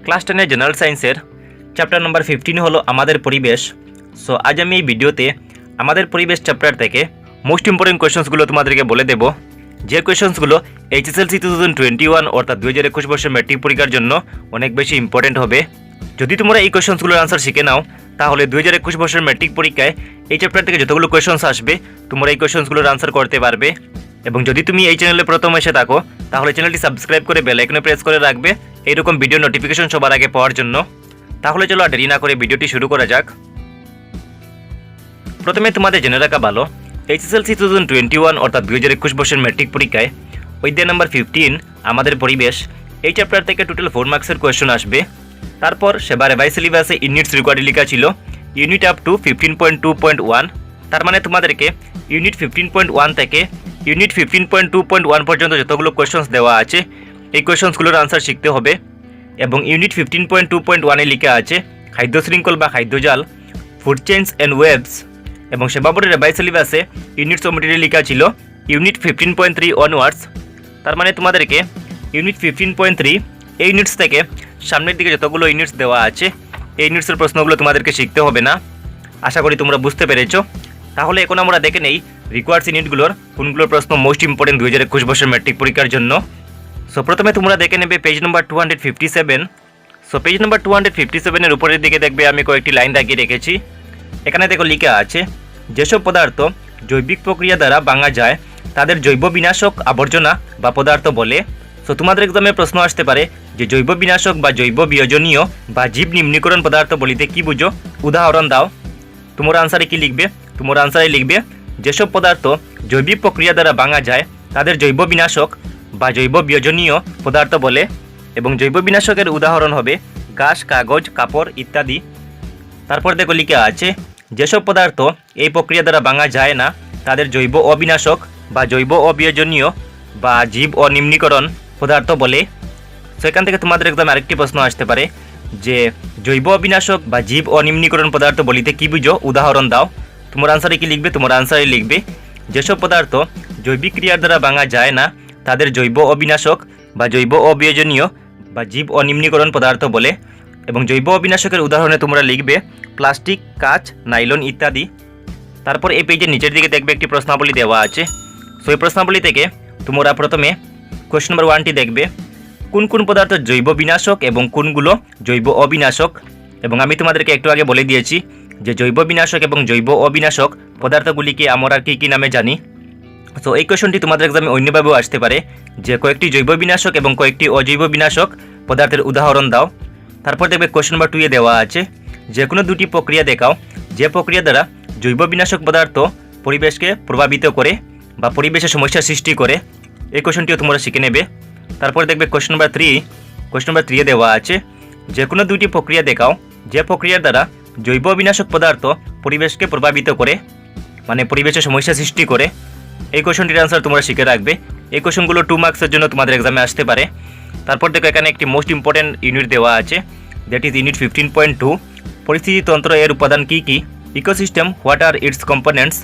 Class 10 general সায়েন্সের chapter number 15 হলো আমাদের পরিবেশ। সো আজ আমি এই ভিডিওতে আমাদের পরিবেশ চ্যাপ্টার থেকে মোস্ট ইম্পর্টেন্ট কোয়েশ্চেন্সগুলো তোমাদেরকে বলে দেব, যে কোয়েশ্চেন্সগুলো HSLC 2021 অর্থাৎ 2021 বর্ষের ম্যাট্রিক পরীক্ষার জন্য অনেক বেশি ইম্পর্টেন্ট হবে। যদি তোমরা এই কোয়েশ্চেন্সগুলোর আনসার শিখে নাও তাহলে 2021 বর্ষের ম্যাট্রিক পরীক্ষায় এই চ্যাপ্টার থেকে যতগুলো কোয়েশ্চেন্স আসবে তোমরা এই কোয়েশ্চেন্সগুলোর আনসার করতে পারবে। এবং যদি তুমি এই চ্যানেলে প্রথম এসে থাকো তাহলে চ্যানেলটি সাবস্ক্রাইব করে বেল আইকনে প্রেস করে রাখবে এইরকম ভিডিও নোটিফিকেশন সবার আগে পাওয়ার জন্য। তাহলে চলো আর দেরি না করে ভিডিওটি শুরু করা যাক। প্রথমে তোমাদের জেনে রাখা ভালো, HSLC 2021 অর্থাৎ 2021 বর্ষের ম্যাট্রিক পরীক্ষায় অধ্যায় নাম্বার 15 আমাদের পরিবেশ এই চ্যাপ্টার থেকে টোটাল 4 মার্কসের কোয়েশ্চেন আসবে। তারপর সেবা রিভাইজ সিলেবাসে ইউনিটস রিকোয়ার্ড লেখা ছিল ইউনিট আপ টু 15.2.1, তার মানে তোমাদেরকে ইউনিট 15.1 থেকে ইউনিট 15.2.1 পর্যন্ত যতগুলো কোয়েশ্চেন্স দেওয়া আছে এই কোয়েশ্চেন্সগুলোর আনসার শিখতে হবে। এবং ইউনিট 15.2.1 এ লেখা আছে খাদ্য শৃঙ্খল বা খাদ্যজাল, ফুড চেইনস অ্যান্ড ওয়েবস। এবং সেবা বোর্ডের রিভাইজ সিলেবাসে ইউনিট সমিটিতে লেখা ছিল ইউনিট 15.3 অনওয়ার্ডস, তার মানে তোমাদেরকে ইউনিট 15.3 এই ইউনিটস থেকে সামনের দিকে যতগুলো ইউনিটস দেওয়া আছে এই ইউনিটসের প্রশ্নগুলো তোমাদেরকে শিখতে হবে না। আশা করি তোমরা বুঝতে পেরেছো। তাহলে এখন আমরা দেখে নেই রিকোয়ার্ডস ইউনিটগুলোর কোনগুলোর প্রশ্ন মোস্ট ইম্পর্টেন্ট 2021 বর্ষের ম্যাট্রিক পরীক্ষার জন্য। সো প্রথমে তোমরা দেখে নেবে page number 257। So page number 257 এর উপরের দিকে দেখবে আমি কয়েকটি লাইন দাগিয়ে রেখেছি। এখানে দেখো লেখা আছে যেসব পদার্থ জৈবিক প্রক্রিয়া দ্বারা ভাঙা যায় তাদের জৈব বিনাশক আবর্জনা বা পদার্থ বলে। সো তোমাদের এক্সামে প্রশ্ন আসতে পারে যে জৈব বিনাশক বা জৈব বিয়োজনীয় বা জীব নিম্নীকরণ পদার্থ বলিতে কি বুঝো, উদাহরণ দাও। তোমার আনসারে কি লিখবে? তোমার আনসারে লিখবে যেসব পদার্থ জৈবিক প্রক্রিয়া দ্বারা ভাঙা যায় তাদের জৈব বিনাশক বা জৈব বিয়োজনীয় পদার্থ বলে। এবং জৈব বিনাশকের উদাহরণ হবে ঘাস, কাগজ, কাপড় ইত্যাদি। তারপর দেখো লেখা আছে যেসব পদার্থ এই প্রক্রিয়া দ্বারা ভাঙা যায় না তাদের জৈব অবিনাশক বা জৈব অবিয়োজনীয় বা জীব অনিম্নীকরণ পদার্থ বলে। সেখান থেকে তোমাদের একদম আরেকটি প্রশ্ন আসতে পারে যে জৈব অবিনাশক বা জীব অনিম্নীকরণ পদার্থ বলিতে কি বুঝো, উদাহরণ দাও। তোমার আনসারে কি লিখবে? তোমার আনসারে লিখবে যেসব পদার্থ জৈবিক ক্রিয়ার দ্বারা ভাঙা যায় না তাদের জৈব অবিনাশক বা জৈব অবিয়োজনীয় বা জীব অনিম্নীকরণ পদার্থ বলে। এবং জৈব অবিনাশকের উদাহরণে তোমরা লিখবে প্লাস্টিক, কাঁচ, নাইলন ইত্যাদি। তারপর এই পেজের নিচের দিকে দেখবে একটি প্রশ্নাবলী দেওয়া আছে। সো এই প্রশ্নাবলী থেকে তোমরা প্রথমে কোয়েশ্চন নাম্বার 1টি দেখবে কোন কোন পদার্থ জৈব বিনাশক এবং কোনগুলো জৈব অবিনাশক। এবং আমি তোমাদেরকে একটু আগে বলে দিয়েছি যে জৈব বিনাশক এবং জৈব অবিনাশক পদার্থগুলিকে আমরা কী নামে জানি। সো এই কোয়েশ্চনটি তোমাদের এক্সামে অন্যভাবেও আসতে পারে যে কয়েকটি জৈব বিনাশক এবং কয়েকটি অজৈব বিনাশক পদার্থের উদাহরণ দাও। তারপর দেখবে কোয়েশ্চন নাম্বার 2 এ দেওয়া আছে যে কোনো দুটি প্রক্রিয়া দেখাও যে প্রক্রিয়া দ্বারা জৈব বিনাশক পদার্থ পরিবেশকে প্রভাবিত করে বা পরিবেশে সমস্যা সৃষ্টি করে। এই কোয়েশ্চনটিও তোমরা শিখে নেবে। তারপর দেখবে কোয়েশ্চন নাম্বার 3 এ দেওয়া আছে যে কোনো দুটি প্রক্রিয়া দেখাও যে প্রক্রিয়ার দ্বারা জৈব বিনাশক পদার্থ পরিবেশকে প্রভাবিত করে মানে পরিবেশে সমস্যা সৃষ্টি করে। এই কোয়েশ্চনটির আনসার তোমরা শিখে রাখবে। এই কোয়েশ্চনগুলো 2 মার্কসের জন্য তোমাদের এক্সামে আসতে পারে। তারপর দেখো এখানে একটি মোস্ট ইম্পর্টেন্ট ইউনিট দেওয়া আছে, দ্যাট ইজ ইউনিট 15.2 পরিস্থিতিতন্ত্র এর উপাদান কী কী, ecosystem what are its components.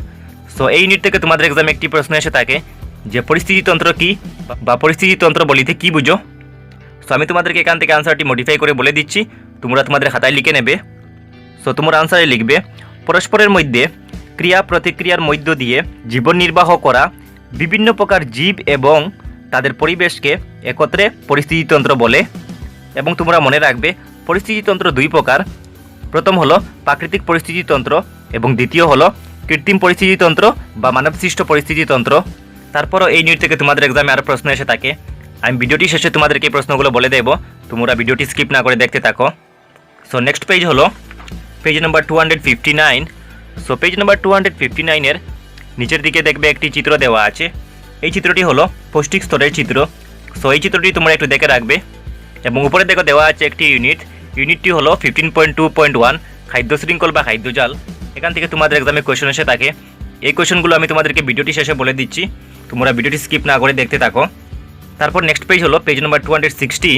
So এই ইউনিট থেকে তোমাদের এক্সামে একটি প্রশ্ন এসে থাকে যে পরিস্থিতিতন্ত্র কী বা পরিস্থিতিতন্ত্র বলিতে কী বুঝো। সো আমি তোমাদেরকে এখান থেকে আনসারটি মডিফাই করে বলে দিচ্ছি, তোমরা তোমাদের খাতায় লিখে নেবে। সো তোমার আনসারে লিখবে পরস্পরের মধ্যে ক্রিয়া প্রতিক্রিয়ার মধ্য দিয়ে জীবন নির্বাহ করা বিভিন্ন প্রকার জীব এবং তাদের পরিবেশকে একত্রে পরিস্থিতিতন্ত্র বলে। এবং তোমরা মনে রাখবে পরিস্থিতিতন্ত্র 2 প্রকার, প্রথম হলো প্রাকৃতিক পরিস্থিতিতন্ত্র এবং দ্বিতীয় হলো কৃত্রিম পরিস্থিতিতন্ত্র বা মানবসৃষ্ট পরিস্থিতিতন্ত্র। তারপরও এই ইউনিট থেকে তোমাদের এক্সামে আরও প্রশ্ন এসে থাকে। আমি ভিডিওটি শেষে তোমাদেরকে এই প্রশ্নগুলো বলে দেবো, তোমরা ভিডিওটি স্কিপ না করে দেখতে থাকো। সো নেক্সট পেজ হলো page number 259। So page number 259 এর নিচের দিকে দেখবে একটি চিত্র দেওয়া আছে। এই চিত্রটি হলো পৌষ্টিক স্তরের চিত্র। সো এই চিত্রটি তোমরা একটু দেখে রাখবে। এবং উপরে দেখো দেওয়া আছে একটি ইউনিটটি হলো 15.2.1 খাদ্য শৃঙ্খল বা খাদ্যজাল। এখান থেকে তোমাদের এক্সামে কোয়েশ্চন এসে থাকে। এই কোয়েশ্চনগুলো আমি তোমাদেরকে ভিডিওটি শেষে বলে দিচ্ছি, তোমরা ভিডিওটি স্কিপ না করে দেখতে থাকো। তারপর নেক্সট পেজ হলো page number 260।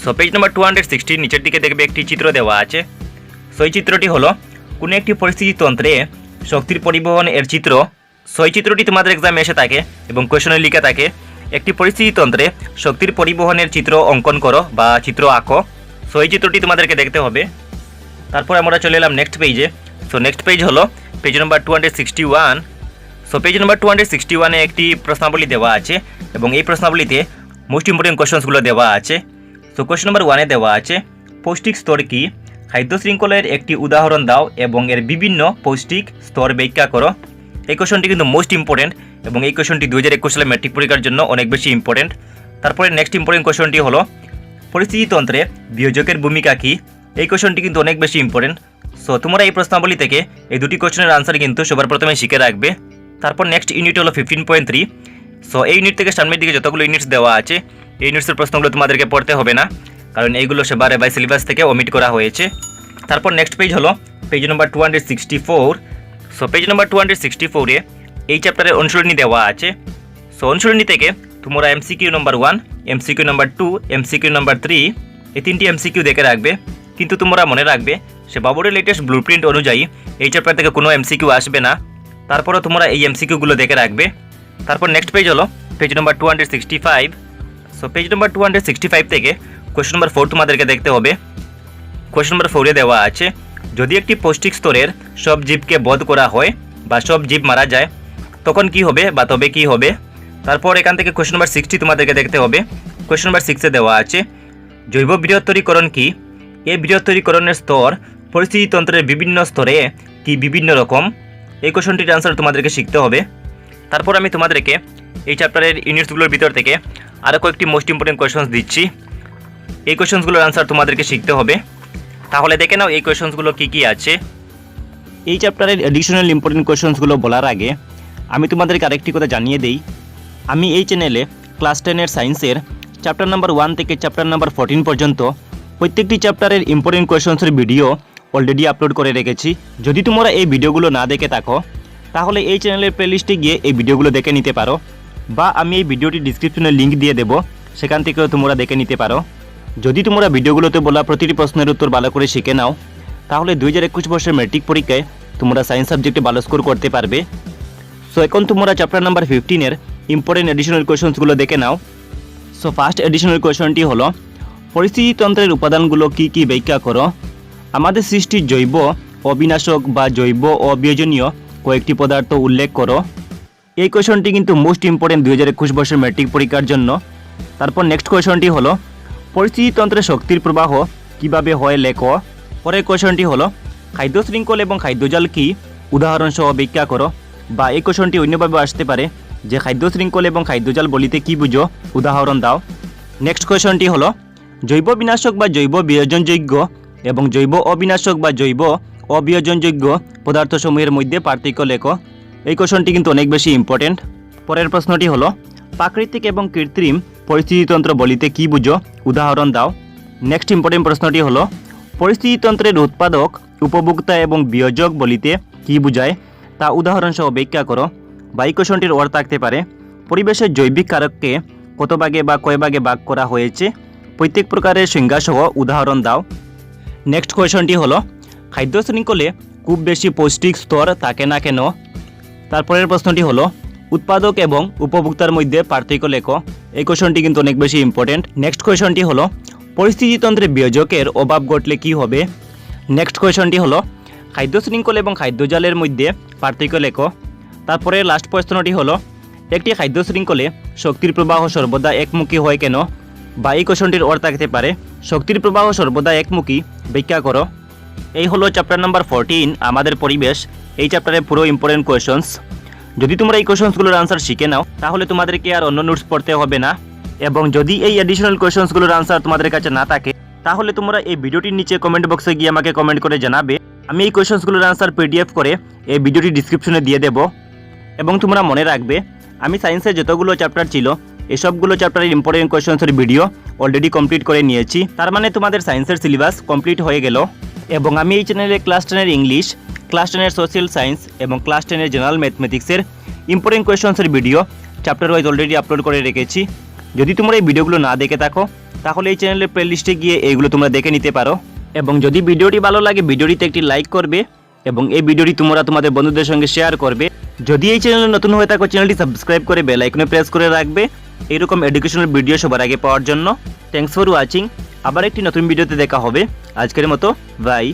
So page number 260 নিচের দিকে দেখবে একটি চিত্র দেওয়া আছে। সো এই চিত্রটি হলো কোনো একটি পরিস্থিতিতন্ত্রে শক্তির পরিবহন এর চিত্র। সো এই চিত্রটি তোমাদের এক্সামে এসে থাকে এবং কোয়েশ্চনে লেখা থাকে একটি পরিস্থিতিতন্ত্রে শক্তির পরিবহনের চিত্র অঙ্কন করো বা চিত্র আঁকো। সো এই চিত্রটি তোমাদেরকে দেখতে হবে। তারপর আমরা চলে এলাম নেক্সট পেজে। সো নেক্সট পেজ হলো page number 261। So page number 261-এ একটি প্রশ্নাবলী দেওয়া আছে এবং এই প্রশ্নাবলীতে মোস্ট ইম্পর্টেন্ট কোয়েশ্চন্সগুলো দেওয়া আছে। সো কোয়েশ্চন নাম্বার 1-এ দেওয়া আছে পৌষ্টিক স্তর কি, খাদ্য শৃঙ্খলের একটি উদাহরণ দাও এবং এর বিভিন্ন পৌষ্টিক স্তর ব্যাখ্যা করো। এই কোয়েশ্চনটি কিন্তু মোস্ট ইম্পর্টেন্ট এবং এই কোয়েশ্চনটি 2021 সালে ম্যাট্রিক পরীক্ষার জন্য অনেক বেশি ইম্পর্টেন্ট। তারপরে নেক্সট ইম্পর্টেন্ট কোয়েশ্চনটি হলো পরিস্থিতিতন্ত্রে বিয়োজকের ভূমিকা কী। এই কোয়েশ্চনটি কিন্তু অনেক বেশি ইম্পর্টেন্ট। সো তোমরা এই প্রশ্নাবলী থেকে এই দুটি কোয়েশ্চনের আনসার কিন্তু সবার প্রথমে শিখে রাখবে। তারপর নেক্সট ইউনিট হলো 15.3। সো এই ইউনিট থেকে সামনের দিকে যতগুলো ইউনিটস দেওয়া আছে এই ইউনিটসের প্রশ্নগুলো তোমাদেরকে পড়তে হবে না, কারণ এইগুলো সেবারে বাই সিলেবাস থেকে ওমিট করা হয়েছে। তারপর নেক্সট পেজ হলো page number 264। So page number 264-এ এই চ্যাপ্টারের অনুশীলনী দেওয়া আছে। সো অনুশীলনী থেকে তোমরা MCQ number 1, MCQ number 2, MCQ number 3 এই তিনটি MCQ দেখে রাখবে। কিন্তু তোমরা মনে রাখবে সেবা বোর্ডের লেটেস্ট ব্লুপ্রিন্ট অনুযায়ী এই চ্যাপ্টার থেকে কোনো MCQ আসবে না, তারপরও তোমরা এই MCQগুলো দেখে রাখবে। তারপর নেক্সট পেজ হলো page number 265। So page number 265 থেকে কোয়েশ্চন নাম্বার 4 তোমাদেরকে দেখতে হবে। কোয়েশ্চন নাম্বার 4-এ দেওয়া আছে যদি একটি পৌষ্টিক স্তরের সব জীবকে বধ করা হয় বা সব জীব মারা যায় তখন কি হবে বা তবে কি হবে। তারপর এখান থেকে কোয়েশ্চন নাম্বার 60 তোমাদেরকে দেখতে হবে। কোয়েশ্চন নাম্বার 6-এ দেওয়া আছে জৈব বৃহত্তরীকরণ কি, এই বৃহত্তরীকরণের স্তর পরিস্থিতিতন্ত্রের বিভিন্ন স্তরে কি বিভিন্ন রকম। এই কোয়েশ্চনটির আনসার তোমাদেরকে শিখতে হবে। তারপর আমি তোমাদেরকে এই চ্যাপ্টারের ইউনিটসগুলোর ভিতর থেকে আরও কয়েকটি মোস্ট ইম্পর্টেন্ট কোয়েশ্চন্স দিচ্ছি। এই কোয়েশ্চন্সগুলোর আনসার তোমাদেরকে শিখতে হবে। তাহলে দেখে নাও এই কোয়েশ্চন্সগুলো কী কী আছে। এই চ্যাপ্টারের এডিশনাল ইম্পর্টেন্ট কোয়েশ্চন্সগুলো বলার আগে আমি তোমাদেরকে আরেকটি কথা জানিয়ে দিই। আমি এই চ্যানেলে ক্লাস 10-এর সায়েন্সের চ্যাপ্টার নাম্বার 1 থেকে চ্যাপ্টার নাম্বার 14 পর্যন্ত প্রত্যেকটি চ্যাপ্টারের ইম্পর্টেন্ট কোয়েশ্চন্সের ভিডিও অলরেডি আপলোড করে রেখেছি। যদি তোমরা এই ভিডিওগুলো না দেখে থাকো তাহলে এই চ্যানেলের প্লেলিস্টে গিয়ে এই ভিডিওগুলো দেখে নিতে পারো, বা আমি এই ভিডিওটির ডিসক্রিপশনে লিঙ্ক দিয়ে দেবো, সেখান থেকেও তোমরা দেখে নিতে পারো। যদি তোমরা ভিডিওগুলোতে বলা প্রতিটি প্রশ্নের উত্তর ভালো করে শিখে নাও তাহলে 2021 বর্ষের ম্যাট্রিক পরীক্ষায় তোমরা সায়েন্স সাবজেক্টে ভালো স্কোর করতে পারবে। সো এখন তোমরা চ্যাপ্টার নাম্বার 15-এর ইম্পর্টেন্ট এডিশনাল কোয়েশ্চন্সগুলো দেখে নাও। সো ফার্স্ট এডিশনাল কোয়েশ্চনটি হলো পরিস্থিতিতন্ত্রের উপাদানগুলো কি কি ব্যাখ্যা করো। আমাদের সৃষ্টির জৈব অবিনাশক বা জৈব অবিয়োজনীয় কয়েকটি পদার্থ উল্লেখ করো। এই কোয়েশ্চনটি কিন্তু মোস্ট ইম্পর্টেন্ট 2021 বর্ষের ম্যাট্রিক পরীক্ষার জন্য। তারপর নেক্সট কোয়েশ্চনটি হলো পরিস্থিতিতন্ত্রে শক্তির প্রবাহ কিভাবে হয় লেখো। পরের কোয়েশ্চনটি হলো খাদ্য শৃঙ্খল এবং খাদ্যজাল কি, উদাহরণ সহ ব্যাখ্যা করো। বা এই কোয়েশ্চনটি অন্যভাবে আসতে পারে যে খাদ্য শৃঙ্খল এবং খাদ্যজাল বলিতে কি বুঝো, উদাহরণ দাও। নেক্সট কোয়েশ্চনটি হলো জৈব বিনাশক বা জৈব বিয়োজনযোগ্য এবং জৈব অবিনাশক বা জৈব অবিয়োজনযোগ্য পদার্থসমূহের মধ্যে পার্থক্য লেখো। এই কোয়েশ্চনটি কিন্তু অনেক বেশি ইম্পর্টেন্ট। পরের প্রশ্নটি হলো প্রাকৃতিক এবং কৃত্রিম পরিস্থিতিতন্ত্র বলিতে কি বুঝো, উদাহরণ দাও। নেক্সট ইম্পর্টেন্ট প্রশ্নটি হলো পরিস্থিতিতন্ত্রের উৎপাদক, উপভোক্তা এবং বিয়োজক বলিতে কি বোঝায় তা উদাহরণ সহ ব্যাখ্যা করো। বা এই কোয়েশ্চনটির অর্থ থাকতে পারে পরিবেশের জৈবিক কারককে কত ভাগে বা কয় ভাগে ভাগ করা হয়েছে, প্রত্যেক প্রকারের সংজ্ঞা সহ উদাহরণ দাও। নেক্সট কোয়েশ্চনটি হলো খাদ্য শৃঙ্খলে খুব বেশি পৌষ্টিক স্তর থাকে না কেন। তারপরের প্রশ্নটি হলো উৎপাদক এবং উপভোক্তার মধ্যে পার্থক্য লেখো। এই কোয়েশ্চনটি কিন্তু অনেক বেশি ইম্পর্টেন্ট। নেক্সট কোয়েশ্চনটি হলো পরিস্থিতিতন্ত্রে বিয়োজকের অভাব ঘটলে কি হবে। নেক্সট কোয়েশ্চনটি হলো খাদ্য শৃঙ্খল এবং খাদ্যজালের মধ্যে পার্থক্য লেখো। তারপরে লাস্ট প্রশ্নটি হলো একটি খাদ্য শৃঙ্খলে শক্তির প্রবাহ সর্বদা একমুখী হয় কেন। বা এই কোয়েশ্চনটির অর্থ থাকতে পারে শক্তির প্রবাহ সর্বদা একমুখী, ব্যাখ্যা করো। এই হলো চ্যাপ্টার নাম্বার 14 আমাদের পরিবেশ। এই চ্যাপ্টারের পুরো ইম্পর্টেন্ট কোয়েশ্চন্স। যদি তোমরা এই কোয়েশ্চন্সগুলোর আনসার শিখে নাও তাহলে তোমাদেরকে আর অন্য নোটস পড়তে হবে না। এবং যদি এই অ্যাডিশনাল কোয়েশ্চন্সগুলোর আনসার তোমাদের কাছে না থাকে তাহলে তোমরা এই ভিডিওটির নিচে কমেন্ট বক্সে গিয়ে আমাকে কমেন্ট করে জানাবে। আমি এই কোয়েশ্চন্সগুলোর আনসার PDF করে এই ভিডিওটির ডিসক্রিপশনে দিয়ে দেব। এবং তোমরা মনে রাখবে আমি সায়েন্সের যতগুলো চ্যাপ্টার ছিল এসবগুলো চ্যাপ্টারের ইম্পর্টেন্ট কোয়েশ্চন্সের ভিডিও অলরেডি কমপ্লিট করে নিয়েছি। তার মানে তোমাদের সায়েন্সের সিলেবাস কমপ্লিট হয়ে গেল। এবং আমি এই চ্যানেলে ক্লাস 10-এর ইংলিশ, ক্লাস 10-এর সোশ্যাল সায়েন্স এবং ক্লাস 10-এর জেনারেল ম্যাথমেটিক্সের ইম্পর্টেন্ট কোয়েশ্চন্সের video chapter wise already upload করে রেখেছি। যদি তোমরা এই ভিডিওগুলো না দেখে থাকো তাহলে এই চ্যানেলের প্লেলিস্টে গিয়ে এইগুলো তোমরা দেখে নিতে পারো। এবং যদি ভিডিওটি ভালো লাগে ভিডিওটিতে একটি লাইক করবে এবং এই ভিডিওটি তোমরা তোমাদের বন্ধুদের সঙ্গে শেয়ার করবে। যদি এই চ্যানেলে নতুন হয়ে থাকো চ্যানেলটি সাবস্ক্রাইব করে বেল আইকনে প্রেস করে রাখবে এরকম এডুকেশনাল ভিডিও সবার আগে পাওয়ার জন্য। Thanks for watching. আবার একটি নতুন ভিডিওতে দেখা হবে। আজকের মতো বাই।